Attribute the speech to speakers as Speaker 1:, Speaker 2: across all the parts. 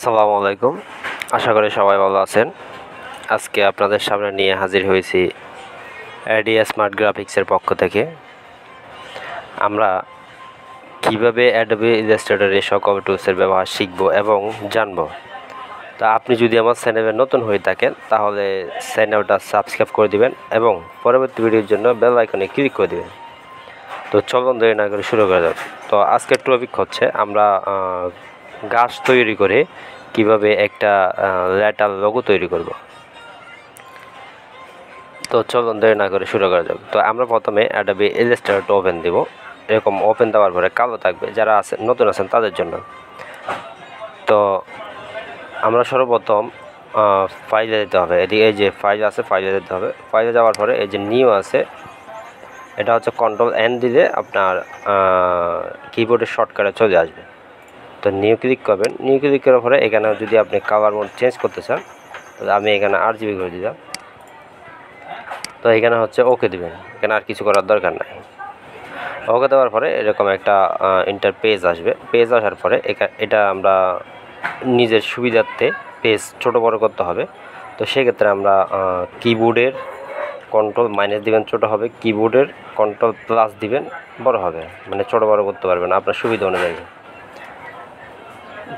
Speaker 1: আসসালামু আলাইকুম। আশা করি সবাই ভালো আছেন। আজকে আপনাদের সামনে নিয়ে হাজির হয়েছি আইডিয়া স্মার্ট গ্রাফিক্সের পক্ষ থেকে। আমরা কিভাবে অ্যাডোবি ইলাস্ট্রেটর এই সকল টুলসের ব্যবহার শিখব এবং জানব। তা আপনি যদি আমার চ্যানেলে নতুন হয়ে থাকেন তাহলে চ্যানেলটা সাবস্ক্রাইব করে দিবেন এবং পরবর্তী ভিডিওর জন্য বেল আইকনে ক্লিক করে দিবেন। তো চলুন দেরি না করে শুরু করা যাক। তো আজকের টপিক হচ্ছে আমরা গাছ তৈরি করে কিভাবে একটা লেটার লোগো তৈরি করব। তো চলুন দেরি না করে শুরু করা যাক। তো আমরা প্রথমে অ্যাডোবি ইলাস্ট্রেটর ওপেন দেব। এরকম ওপেন দেওয়ার পরে কালো থাকবে, যারা আছেন নতুন আছেন তাদের জন্য। তো আমরা সর্বপ্রথম ফাইলে যেতে হবে। এদিকে এই যে ফাইল আছে, ফাইলে যেতে হবে। ফাইলে যাওয়ার পরে এই যে নিউ আছে, এটা হচ্ছে Ctrl+N দিলে আপনার কিবোর্ডের শর্টকাটে চলে আসবে। তো নিউ ক্লিক করবেন। নিউ ক্লিক করার পরে এখানে যদি আপনি কালার মোড চেঞ্জ করতে চান তাহলে আমি এখানে RGB করে দিলাম। তো এখানে হচ্ছে ওকে দিবেন, এখানে আর কিছু করার দরকার নাই। ওকে দেওয়ার পরে এরকম একটা ইন্টারপেজ আসবে। পেজ আসার পরে এটা আমরা নিজের সুবিধার্থে পেজ ছোট বড় করতে হবে। তো সেক্ষেত্রে আমরা কিবোর্ডের Ctrl- দিবেন, ছোট হবে। কিবোর্ডের Ctrl+ দিবেন, বড় হবে। মানে ছোট বড় করতে পারবেন আপনার সুবিধা অনুযায়ী।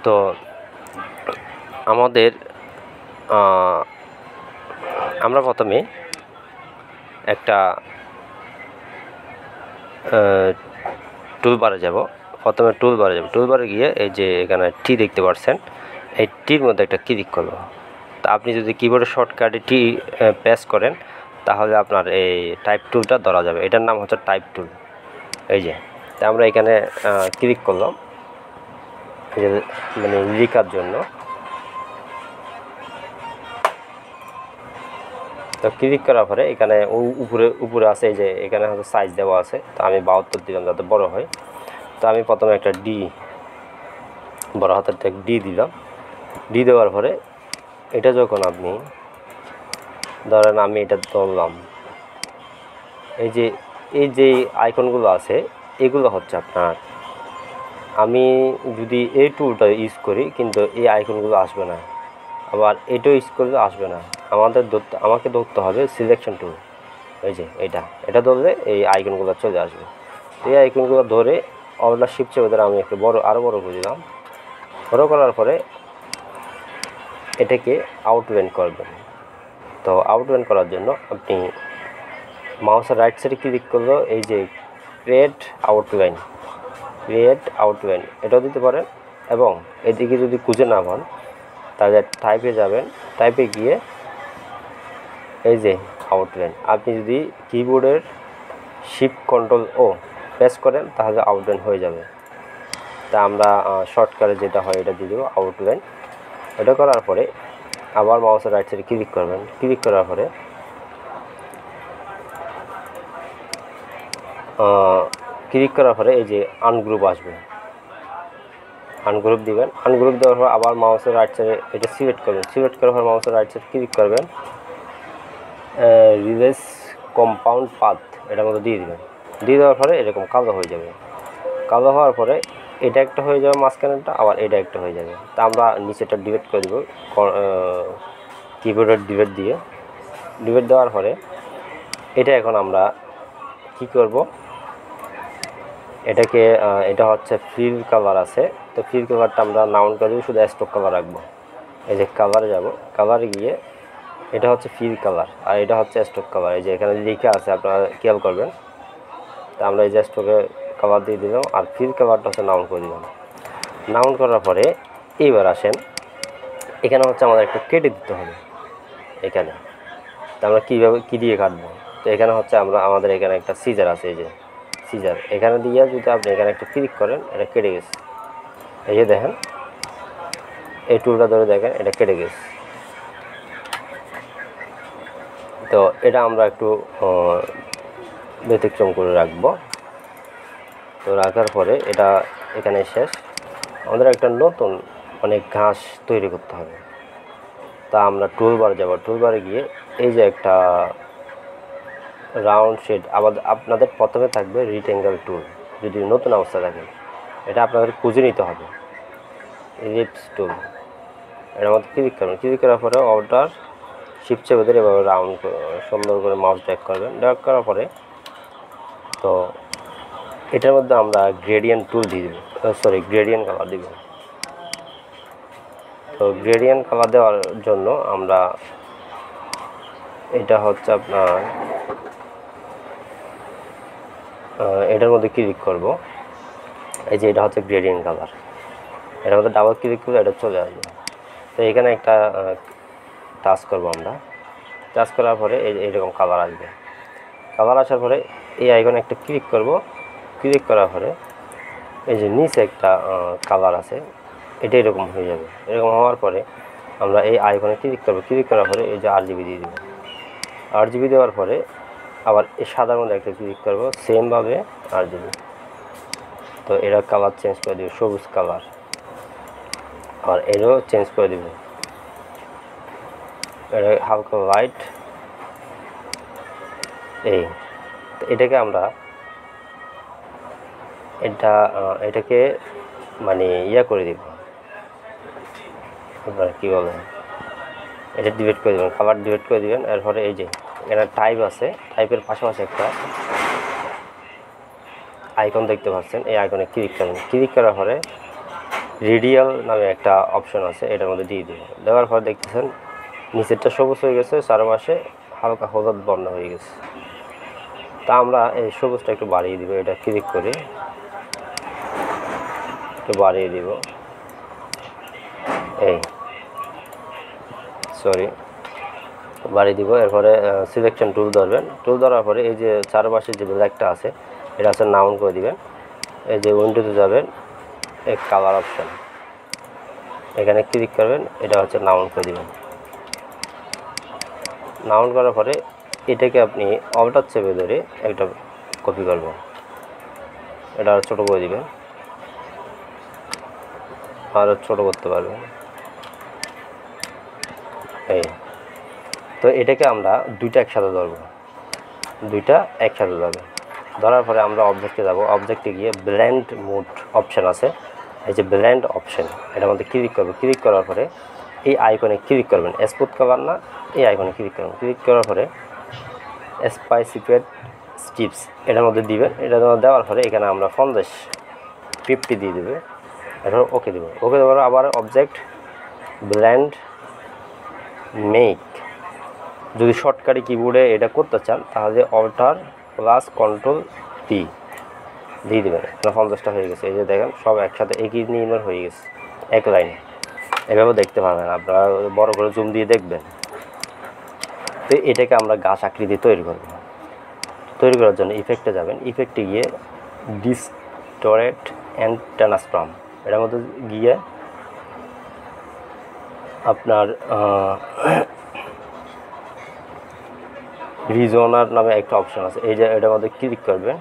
Speaker 1: তো আমরা প্রথমে একটা টুলবারে যাব। টুলবারে গিয়ে এই যে এখানে টি দেখতে পাচ্ছেন, এই টির মধ্যে একটা ক্লিক করব। তা আপনি যদি কিবোর্ডের শর্টকাটে টি প্রেস করেন তাহলে আপনার এই টাইপ টুলটা ধরা যাবে। এটার নাম হচ্ছে টাইপ টুল। এই যে তা আমরা এখানে ক্লিক করলাম এই যে মানে লেখার জন্য। তো ক্লিক করার পরে এখানে উপরে আছে, এই যে এখানে হচ্ছে সাইজ দেওয়া আছে। তো আমি 72 দিলাম যাতে বড় হয়। তো আমি প্রথমে একটা ডি, বড় হাতের থেকে ডি দিলাম। ডি দেওয়ার পরে এটা যখন আপনি ধরেন, আমি এটা ধরলাম, এই যে আইকনগুলো আছে এগুলো হচ্ছে আপনার, আমি যদি এই টুলটা ইউজ করি কিন্তু এই আইকনগুলো আসবে না, আবার এটাও ইউজ করলে আসবে না। আমাকে ধরতে হবে সিলেকশন টুল। এই যে এটা ধরলে এই আইকনগুলো চলে আসবে। এই আইকনগুলো ধরে অল্টার শিফট চেপে ধরে আমি একটু আরও বড় করে দিলাম। বড় করার পরে এটাকে আউটলাইন করবেন। তো আউটলাইন করার জন্য আপনি মাউসের রাইট সাইডে ক্লিক করলে এই যে ক্রিয়েট আউটলাইন এটাও দিতে পারেন। এবং এদিকে যদি খুঁজে না পান তাহলে টাইপে যাবেন। টাইপে গিয়ে এই যে আউটলাইন, আপনি যদি কিবোর্ডের শিফট Ctrl+O প্রেস করেন তাহলে আউটলাইন হয়ে যাবে। তা আমরা শর্টকাটে যেটা হয় এটা দিয়ে দেবো আউটলাইন। এটা করার পরে আবার মাউসের রাইট সাইডে ক্লিক করবেন। ক্লিক করার পরে এই যে আনগ্রুপ আসবে, আনগ্রুপ দিবেন। আনগ্রুপ দেওয়ার পর আবার মাউসের রাইট সাইডে এটা সিলেক্ট করবেন। সিলেক্ট করার পর মাউসের রাইট সাইডে ক্লিক করবেন। রিলেস কম্পাউন্ড পাথ এটার মধ্যে দিয়ে দিবেন। দিয়ে দেওয়ার পরে এরকম কালো হয়ে যাবে। কালো হওয়ার পরে এটা একটা হয়ে যাবে মাঝখানেরটা, আবার এটা একটা হয়ে যাবে। তা আমরা নিচেটা ডিলিট করে দেবো কিবোর্ডের ডিলিট দেওয়ার পরে এটা এখন আমরা কি করব, এটাকে এটা হচ্ছে ফিল কালার আছে। তো ফিল কালারটা আমরা নাউন করে শুধু স্টক কালার রাখবো। এই যে কালারে যাব, কালারে গিয়ে এটা হচ্ছে ফিল কালার আর এটা হচ্ছে স্টক কালার। এই যে এখানে লেখা আছে আপনারা খেয়াল করবেন। তা আমরা এই যে স্টকে কালার দিয়ে দিলাম আর ফিল কালারটা হচ্ছে নাউন করে দিলাম। নাউন করার পরে এইবার আসেন, এখানে হচ্ছে আমাদের একটা কেটে দিতে হবে এখানে। তা আমরা কীভাবে কী দিয়ে কাটবো, তো এখানে হচ্ছে আমাদের এখানে একটা সিজার আছে। এই যে সিজার এখানে দিয়ে যদি আপনি এখানে একটা ক্লিক করেন এটা কেটে গেছে। এই যে দেখেন, এই টুলটা ধরে দেখেন এটা কেটে গেছে। তো এটা আমরা একটু ব্যতিক্রম করে রাখবো। তো রাখার পরে এটা এখানে শেষ। আমাদের একটা নতুন অনেক ঘাস তৈরি করতে হবে। তা আমরা টুলবার যাব। টুলবারে গিয়ে এই যে একটা রাউন্ড শেড, আপনাদের প্রথমে থাকবে রেক্ট্যাঙ্গেল টুল। যদি নতুন অবস্থা থাকে এটা আপনাদের খুঁজে নিতে হবে। ইলিপস টুল, এটার মধ্যে ক্লিক করবেন। ক্লিক করার পরে অল্টার শিফট চেপে ধরে এভাবে রাউন্ড সুন্দর করে মাউস ড্র্যাগ করবেন। ড্র্যাগ করার পরে তো এটার মধ্যে আমরা গ্রেডিয়েন্ট টুল দিয়ে দেব, গ্রেডিয়েন্ট কালার দিব। তো গ্রেডিয়েন্ট কালার দেওয়ার জন্য আমরা এটা হচ্ছে আপনার এটার মধ্যে ক্লিক করব। এই যে এটা হচ্ছে গ্রেডিয়েন্ট কালার, এটার মধ্যে ডাবল ক্লিক করে এটা চলে আসবে। তো এখানে একটা টাচ করব আমরা। টাচ করার পরে এইরকম কালার আসবে। কালার আসার পরে এই আইকনে একটা ক্লিক করব। ক্লিক করার পরে এই যে নিচে একটা কালার আছে, এটা এরকম হয়ে যাবে। এরকম হওয়ার পরে আমরা এই আইকনে ক্লিক করব। ক্লিক করার পরে এই যে RGB দিয়ে দেব। RGB দেওয়ার পরে আবার এই সাদার মধ্যে একটা ক্লিক করব, সেমভাবে RGB। তো এরা কালার চেঞ্জ করে দেব, সবুজ কালার। আর এরও চেঞ্জ করে দেব, এটা হালকা লাইট। এই এটাকে আমরা এটাকে মানে ইয়া করে দিব, আপনারা কী বলেন, এটা ডিলিট করে দেবেন, কালার ডিলিট করে দেবেন। এরপরে এই যে এখানে টাইপ আছে, টাইপের পাশাপাশি একটা আইকন দেখতে পাচ্ছেন, এই আইকনে ক্লিক করবেন। ক্লিক করার পরে রেডিয়াল নামে একটা অপশন আছে, এটার মধ্যে দিয়ে দেবেন। দেওয়ার পর দেখতেছেন নিচেরটা সবুজ হয়ে গেছে, চারপাশে হালকা হলুদ বর্ণ হয়ে গেছে। তা আমরা এই সবুজটা একটু বাড়িয়ে দিব, এটা ক্লিক করে একটু বাড়িয়ে দিব। বাড়িয়ে দিব। এরপরে সিলেকশন টুল ধরবেন। টুল ধরার পরে এই যে চারপাশে যে ব্ল্যাকটা আছে, এটা হচ্ছে নাউন করে দিবেন। এই যে উইন্ডোতে যাবেন, এই কালার অপশন, এখানে ক্লিক করবেন, এটা হচ্ছে নাউন করে দিবেন। নাউন করার পরে এটাকে আপনি অল্টার চেপে ধরে একটা কপি করবেন, এটা আরও ছোটো করে দিবেন, আরও ছোটো করতে পারবেন। এই তো এটাকে আমরা দুইটা একসাথে ধরবো, ধরার পরে আমরা অবজেক্টে যাব। অবজেক্টে গিয়ে ব্লেন্ড মোড অপশান আছে, এই যে ব্লেন্ড অপশান, এটার মধ্যে ক্লিক করবো। ক্লিক করার পরে এই আইকনে ক্লিক করবেন, স্মুথ কালার না, এই আইকনে ক্লিক করবেন। ক্লিক করার পরে স্পাইসিফাইড স্টিপস এটার মধ্যে দিবেন। এটা দেওয়ার পরে এখানে আমরা 50 দিয়ে দেবে। এরপর ওকে দেবো। ওকে দেওয়ার আবার অবজেক্ট ব্লেন্ড মেক, যদি শর্টকাটে কিবোর্ডে এটা করতে চান তাহলে অল্টার প্লাস কন্ট্রোল টি দিয়ে দেবেন। 50টা হয়ে গেছে। এই যে দেখেন সব একসাথে একই নিয়মের হয়ে গেছে, এক লাইনে। এভাবে দেখতে পাবেন, আপনারা বড় করে জুম দিয়ে দেখবেন। তো এটাকে আমরা গাছ আকৃতি তৈরি করব। তৈরি করার জন্য ইফেক্টে যাবেন। ইফেক্টে গিয়ে ডিস্টরেট অ্যান্ড ট্রান্সফর্ম, এটার মধ্যে গিয়ে আপনার রিজনার নামে একটা অপশন আছে, এই যে এটার মধ্যে ক্লিক করবেন।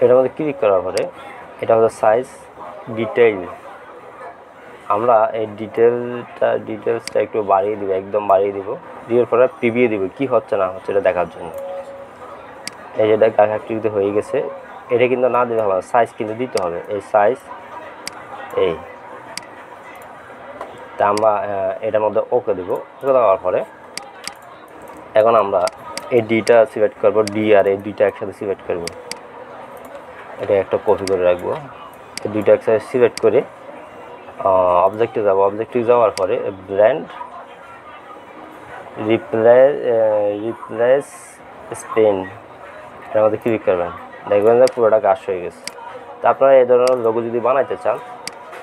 Speaker 1: এটার মধ্যে ক্লিক করার পরে এটা হচ্ছে সাইজ ডিটেইল। আমরা এই ডিটেলসটা একটু বাড়িয়ে দিব, একদম বাড়িয়ে দিব। দেওয়ার পরে প্রিভিউ দিব, কী হচ্ছে না হচ্ছে এটা দেখার জন্য। এই যে গাছ আকৃতি হয়ে গেছে। এটা কিন্তু না দিতে হবে, সাইজ কিন্তু দিতে হবে। এই সাইজ এই, তা আমরা এটার মধ্যে ওকে দেব। ওকে দেওয়ার পরে এখন আমরা এই ডিটা সিলেক্ট করব, ডি আর এই দুইটা একসাথে সিলেক্ট করব। এটা একটা কপি করে রাখবো। এই দুইটা একসাথে সিলেক্ট করে অবজেক্টে যাব। অবজেক্টে যাওয়ার পরে ব্লেন্ড রিপ্লেস স্পেন, এর মধ্যে ক্লিক করবেন। দেখবেন যে পুরোটা গাছ হয়ে গেছে। তা আপনারা এই ধরনের লোগো যদি বানাইতে চান,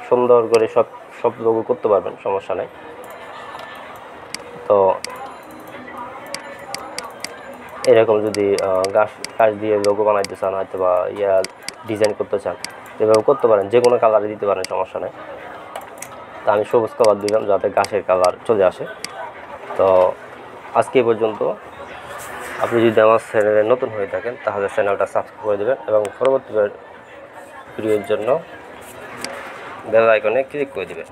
Speaker 1: সুন্দর করে সব লোগো করতে পারবেন, সমস্যা নেই। তো এরকম যদি গাছ দিয়ে লোগো বানাইতে চান, হয়তো বা ডিজাইন করতে চান, এভাবে করতে পারেন। যে কোনো কালারে দিতে পারেন, সমস্যা নেই। তা আমি সবুজ কালার দিলাম যাতে গাছের কালার চলে আসে। তো আজকে এই পর্যন্ত। আপনি যদি আমার চ্যানেলে নতুন হয়ে থাকেন তাহলে চ্যানেলটা সাবস্ক্রাইব করে দেবেন এবং পরবর্তী ভিডিওর জন্য বেল আইকনে ক্লিক করে দেবেন।